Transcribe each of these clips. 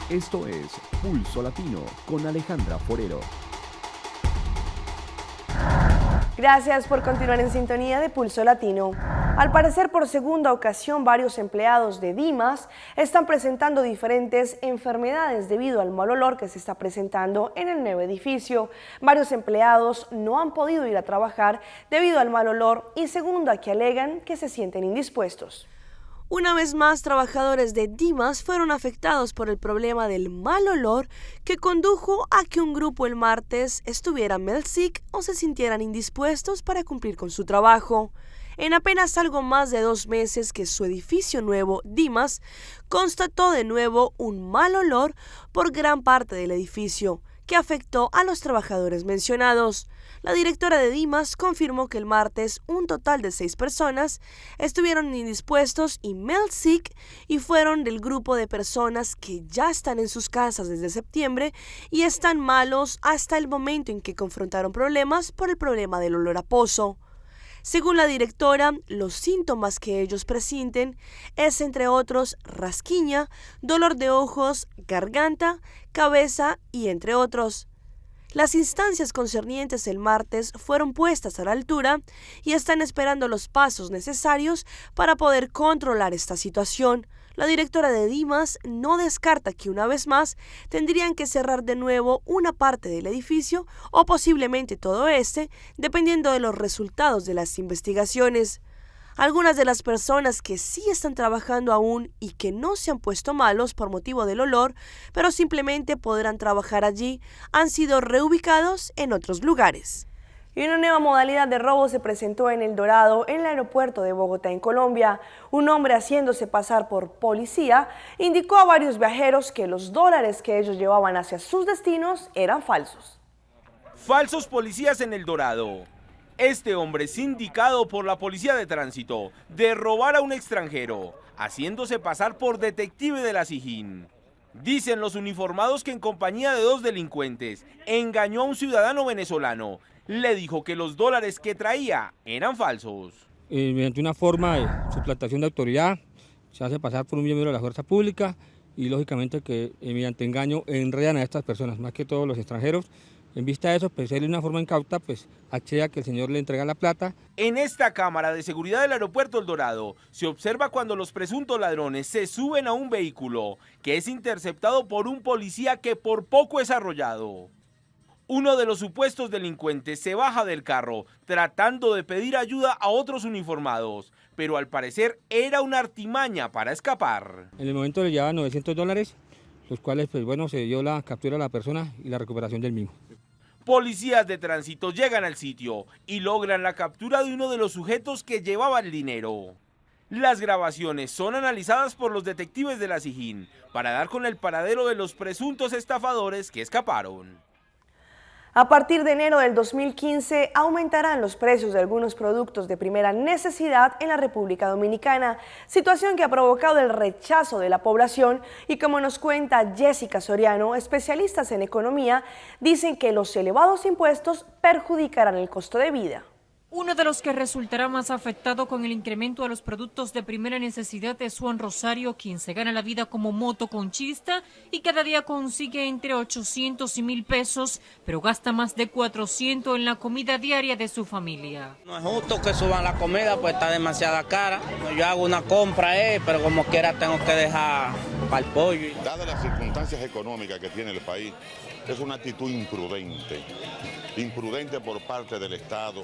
Esto es Pulso Latino con Alejandra Forero. Gracias por continuar en sintonía de Pulso Latino. Al parecer, por segunda ocasión, varios empleados de Dimas están presentando diferentes enfermedades debido al mal olor que se está presentando en el nuevo edificio. Varios empleados no han podido ir a trabajar debido al mal olor y segunda, que alegan que se sienten indispuestos. Una vez más, trabajadores de Dimas fueron afectados por el problema del mal olor que condujo a que un grupo el martes estuviera melsick o se sintieran indispuestos para cumplir con su trabajo. En apenas algo más de 2 meses que su edificio nuevo, Dimas, constató de nuevo un mal olor por gran parte del edificio, que afectó a los trabajadores mencionados. La directora de Dimas confirmó que el martes un total de 6 personas estuvieron indispuestos y melsick y fueron del grupo de personas que ya están en sus casas desde septiembre y están malos hasta el momento en que confrontaron problemas por el problema del olor a pozo. Según la directora, los síntomas que ellos presienten es, entre otros, rasquiña, dolor de ojos, garganta, cabeza y entre otros. Las instancias concernientes el martes fueron puestas a la altura y están esperando los pasos necesarios para poder controlar esta situación. La directora de Dimas no descarta que una vez más tendrían que cerrar de nuevo una parte del edificio o posiblemente todo dependiendo de los resultados de las investigaciones. Algunas de las personas que sí están trabajando aún y que no se han puesto malos por motivo del olor, pero simplemente podrán trabajar allí, han sido reubicados en otros lugares. Y una nueva modalidad de robo se presentó en El Dorado, en el aeropuerto de Bogotá, en Colombia. Un hombre haciéndose pasar por policía indicó a varios viajeros que los dólares que ellos llevaban hacia sus destinos eran falsos. Falsos policías en El Dorado. Este hombre es indicado por la policía de tránsito de robar a un extranjero, haciéndose pasar por detective de la SIJIN. Dicen los uniformados que en compañía de 2 delincuentes engañó a un ciudadano venezolano. Le dijo que los dólares que traía eran falsos. Mediante una forma de suplantación de autoridad, se hace pasar por un miembro de la fuerza pública y lógicamente que mediante engaño enredan a estas personas, más que todos los extranjeros. En vista de eso, pues él de una forma incauta, pues accede a que el señor le entrega la plata. En esta cámara de seguridad del aeropuerto El Dorado se observa cuando los presuntos ladrones se suben a un vehículo que es interceptado por un policía que por poco es arrollado. Uno de los supuestos delincuentes se baja del carro tratando de pedir ayuda a otros uniformados, pero al parecer era una artimaña para escapar. En el momento le llevaban $900, los cuales pues bueno, se dio la captura de la persona y la recuperación del mismo. Policías de tránsito llegan al sitio y logran la captura de uno de los sujetos que llevaba el dinero. Las grabaciones son analizadas por los detectives de la SIJIN para dar con el paradero de los presuntos estafadores que escaparon. A partir de enero del 2015 aumentarán los precios de algunos productos de primera necesidad en la República Dominicana, situación que ha provocado el rechazo de la población y, como nos cuenta Jessica Soriano, especialistas en economía dicen que los elevados impuestos perjudicarán el costo de vida. Uno de los que resultará más afectado con el incremento de los productos de primera necesidad es Juan Rosario, quien se gana la vida como motoconchista y cada día consigue entre 800 y 1,000 pesos, pero gasta más de 400 en la comida diaria de su familia. No es justo que suban la comida, pues está demasiada cara. Yo hago una compra, pero como quiera tengo que dejar para el pollo. Dadas las circunstancias económicas que tiene el país, es una actitud imprudente por parte del Estado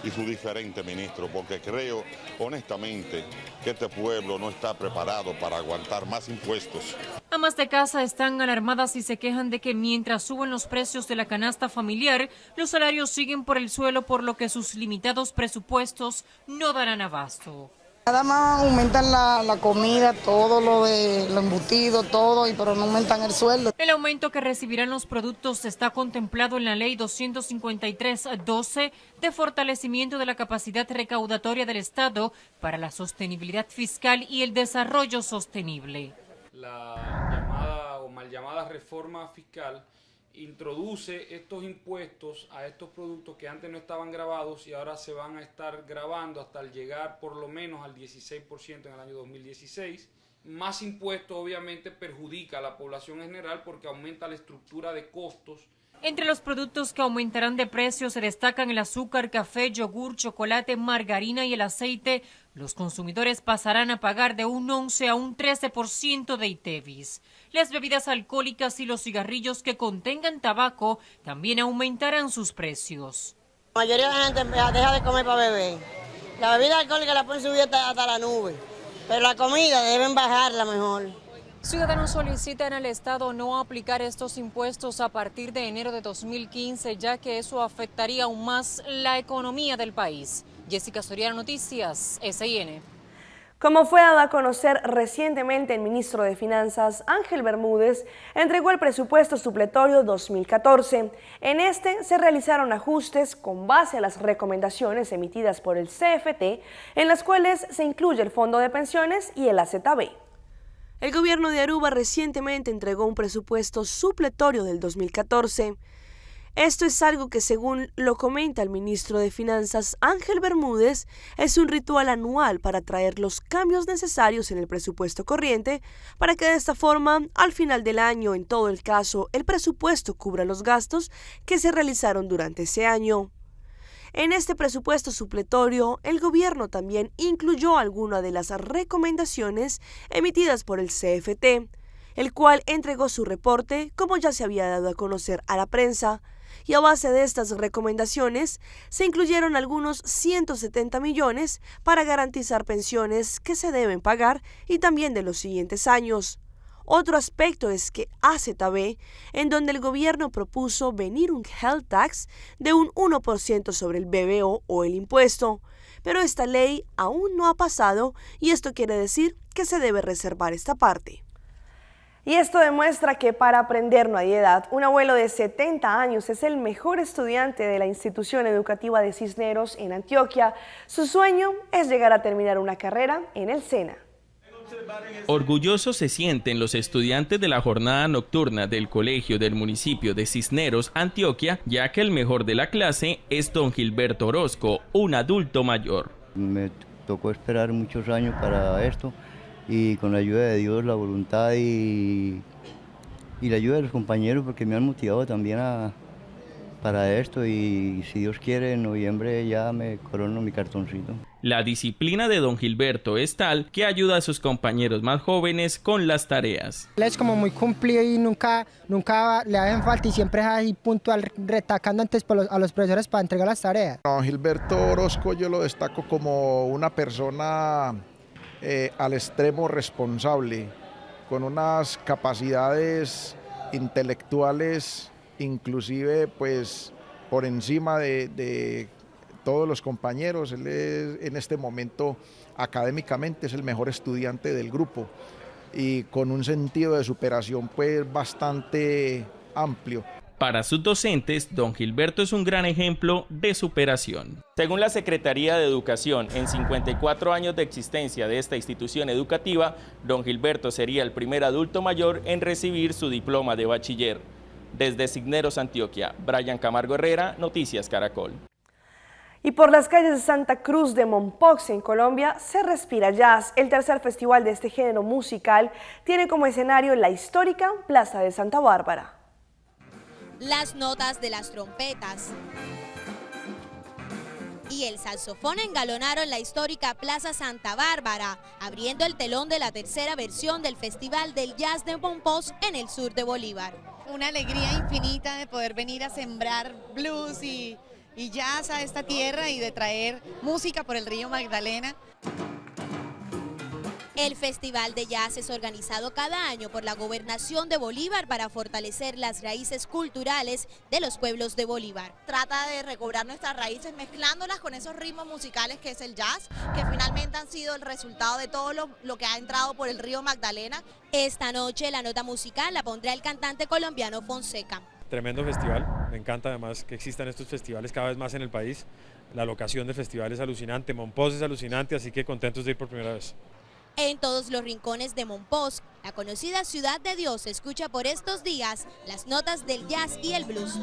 y su diferente ministro, porque creo honestamente que este pueblo no está preparado para aguantar más impuestos. Amas de casa están alarmadas y se quejan de que mientras suben los precios de la canasta familiar, los salarios siguen por el suelo, por lo que sus limitados presupuestos no darán abasto. Nada más aumentan la comida, todo lo embutido, todo, pero no aumentan el sueldo. El aumento que recibirán los productos está contemplado en la Ley 253-12 de fortalecimiento de la capacidad recaudatoria del Estado para la sostenibilidad fiscal y el desarrollo sostenible. La llamada o mal llamada reforma fiscal introduce estos impuestos a estos productos que antes no estaban grabados y ahora se van a estar grabando hasta llegar por lo menos al 16% en el año 2016 más impuestos obviamente perjudica a la población en general porque aumenta la estructura de costos. Entre los productos que aumentarán de precio se destacan el azúcar, café, yogur, chocolate, margarina y el aceite. Los consumidores pasarán a pagar de un 11 a un 13% de ITEVIS. Las bebidas alcohólicas y los cigarrillos que contengan tabaco también aumentarán sus precios. La mayoría de la gente deja de comer para beber. La bebida alcohólica la pueden subir hasta la nube, pero la comida deben bajarla mejor. Ciudadanos solicitan al Estado no aplicar estos impuestos a partir de enero de 2015, ya que eso afectaría aún más la economía del país. Jessica Soriano, Noticias, SIN. Como fue dado a conocer recientemente, el ministro de Finanzas, Ángel Bermúdez, entregó el presupuesto supletorio 2014. En este se realizaron ajustes con base a las recomendaciones emitidas por el CFT, en las cuales se incluye el Fondo de Pensiones y el AZB. El gobierno de Aruba recientemente entregó un presupuesto supletorio del 2014. Esto es algo que, según lo comenta el ministro de Finanzas, Ángel Bermúdez, es un ritual anual para traer los cambios necesarios en el presupuesto corriente para que de esta forma, al final del año, en todo el caso, el presupuesto cubra los gastos que se realizaron durante ese año. En este presupuesto supletorio, el gobierno también incluyó algunas de las recomendaciones emitidas por el CFT, el cual entregó su reporte, como ya se había dado a conocer a la prensa, y a base de estas recomendaciones se incluyeron algunos 170 millones para garantizar pensiones que se deben pagar y también de los siguientes años. Otro aspecto es que AZB, en donde el gobierno propuso venir un health tax de un 1% sobre el BBO o el impuesto, pero esta ley aún no ha pasado y esto quiere decir que se debe reservar esta parte. Y esto demuestra que para aprender no hay edad. Un abuelo de 70 años es el mejor estudiante de la institución educativa de Cisneros en Antioquia. Su sueño es llegar a terminar una carrera en el SENA. Orgullosos se sienten los estudiantes de la jornada nocturna del colegio del municipio de Cisneros, Antioquia, ya que el mejor de la clase es don Gilberto Orozco, un adulto mayor. Me tocó esperar muchos años para esto y con la ayuda de Dios, la voluntad y la ayuda de los compañeros, porque me han motivado también para esto, y si Dios quiere en noviembre ya me corono mi cartoncito. La disciplina de don Gilberto es tal que ayuda a sus compañeros más jóvenes con las tareas. Él es como muy cumplido y nunca le hacen falta y siempre es ahí puntual, retacando antes a los profesores para entregar las tareas. Don Gilberto Orozco yo lo destaco como una persona al extremo responsable, con unas capacidades intelectuales inclusive pues por encima de todos los compañeros. Él es, en este momento académicamente es el mejor estudiante del grupo y con un sentido de superación pues bastante amplio. Para sus docentes, don Gilberto es un gran ejemplo de superación. Según la Secretaría de Educación, en 54 años de existencia de esta institución educativa, don Gilberto sería el primer adulto mayor en recibir su diploma de bachiller. Desde Cisneros, Antioquia, Brian Camargo Herrera, Noticias Caracol. Y por las calles de Santa Cruz de Mompox, en Colombia, se respira jazz. El tercer festival de este género musical tiene como escenario la histórica Plaza de Santa Bárbara. Las notas de las trompetas y el saxofón engalonaron la histórica Plaza Santa Bárbara, abriendo el telón de la tercera versión del Festival del Jazz de Mompox en el sur de Bolívar. Una alegría infinita de poder venir a sembrar blues y jazz a esta tierra y de traer música por el río Magdalena. El Festival de Jazz es organizado cada año por la Gobernación de Bolívar para fortalecer las raíces culturales de los pueblos de Bolívar. Trata de recobrar nuestras raíces mezclándolas con esos ritmos musicales que es el jazz, que finalmente han sido el resultado de todo lo que ha entrado por el río Magdalena. Esta noche la nota musical la pondrá el cantante colombiano Fonseca. Tremendo festival, me encanta además que existan estos festivales cada vez más en el país. La locación de festivales es alucinante, Mompox es alucinante, así que contentos de ir por primera vez. En todos los rincones de Mompox, la conocida ciudad de Dios escucha por estos días las notas del jazz y el blues.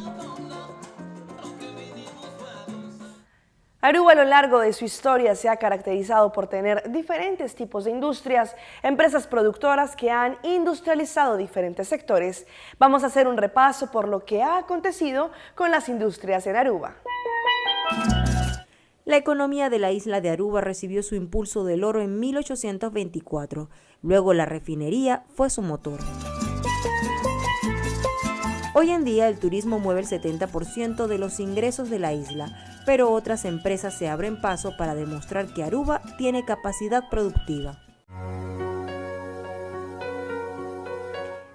Aruba a lo largo de su historia se ha caracterizado por tener diferentes tipos de industrias, empresas productoras que han industrializado diferentes sectores. Vamos a hacer un repaso por lo que ha acontecido con las industrias en Aruba. La economía de la isla de Aruba recibió su impulso del oro en 1824, luego la refinería fue su motor. Hoy en día el turismo mueve el 70% de los ingresos de la isla, pero otras empresas se abren paso para demostrar que Aruba tiene capacidad productiva.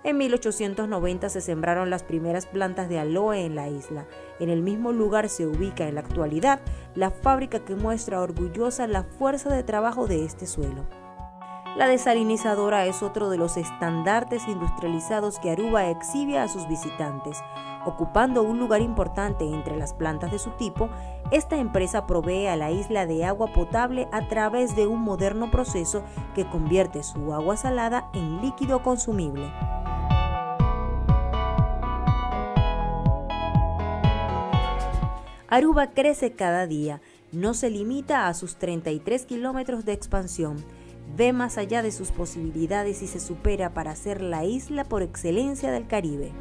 En 1890 se sembraron las primeras plantas de aloe en la isla. En el mismo lugar se ubica en la actualidad la fábrica que muestra orgullosa la fuerza de trabajo de este suelo. La desalinizadora es otro de los estandartes industrializados que Aruba exhibe a sus visitantes. Ocupando un lugar importante entre las plantas de su tipo, esta empresa provee a la isla de agua potable a través de un moderno proceso que convierte su agua salada en líquido consumible. Aruba crece cada día, no se limita a sus 33 kilómetros de expansión, ve más allá de sus posibilidades y se supera para ser la isla por excelencia del Caribe.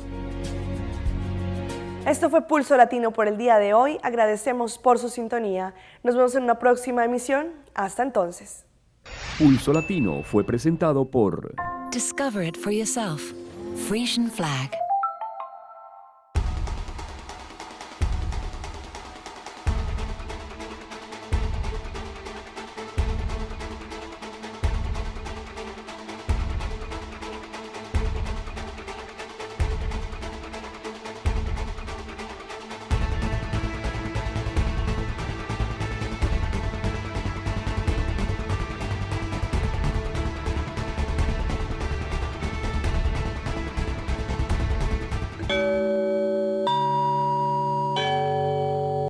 Esto fue Pulso Latino por el día de hoy. Agradecemos por su sintonía. Nos vemos en una próxima emisión. Hasta entonces. Pulso Latino fue presentado por Discover it for yourself. Frisian Flag.